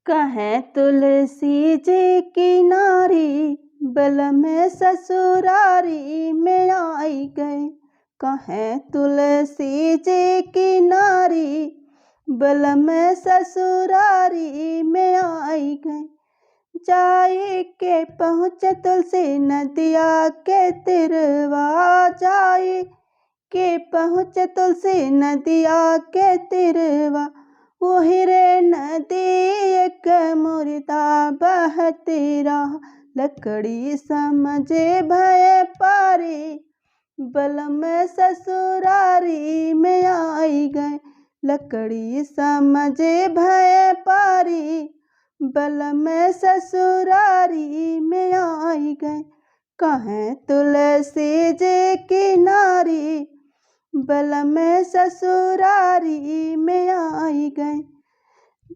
कहें तुलसी जी की नारी, बल में ससुरारी में आई गए। कहें तुलसी जी की नारी, बल में ससुरारी में आई गए। जाई के पहुँचे तुलसी नदिया के तिरवा, जाई के पहुँचे तुलसी नदिया के तिरवा। वही रे नदी एक मुर्दा बहती रहा, लकड़ी समझे भय पारी, बल में ससुरारी में आई गए। लकड़ी समझे भय पारी, बल में ससुरारी में आई गए। कहें तुलसी जी की नारी, बल में ससुरारी में आई गए।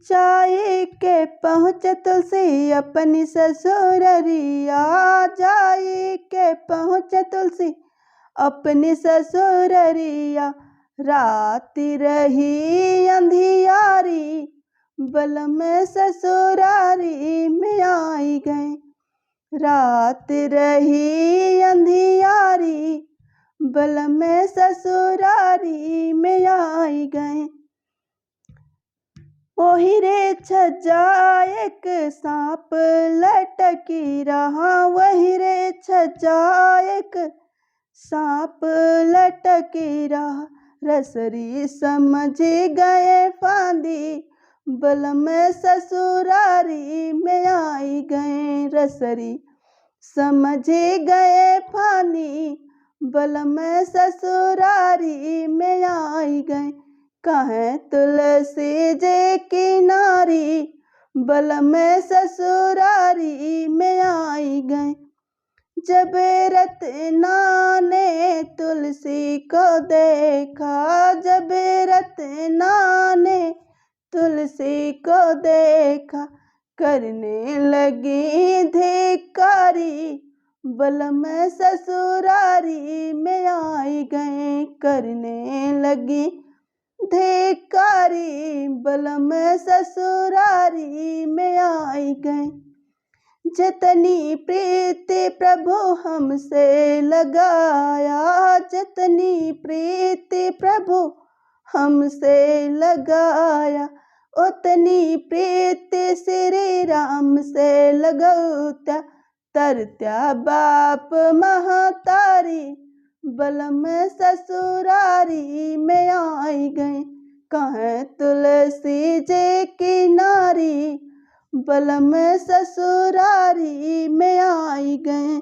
जाई के पहुँचे तुलसी अपनी ससुररिया, जाई के पहुँचे तुलसी अपनी ससुररिया। राति रही अंधियारी, बल में ससुरारी में आई गए। रात रही अंधियारी, बल में ससुरारी में आई गए। ओही रे छज्जा एक सांप लटकी रहा, वही रे छज्जा एक सांप लटकी रहा। रसरी समझ गए फांदी, बल में ससुरारी में आई गए। रसरी समझ गए फांदी, बल में ससुरारी में आई गए। कहें तुलसी जी की नारी, बल में ससुरारी में आई गए। जब रत्ना ने तुलसी को देखा, जब रत्ना ने तुलसी को देखा, करने लगी धिक्कारी, बल में ससुरारी में आई गए। करने लगी धिक्कारी, बल में ससुरारी में आई गए। जितनी प्रीति प्रभु हमसे लगाया, जितनी प्रीति प्रभु हमसे लगाया, उतनी प्रीति श्री राम से लगौत्या। तरत्या बाप महतारी, बल में ससुरारी में आई गए। कहें तुलसी जी की नारी, बल में ससुरारी में आई गए।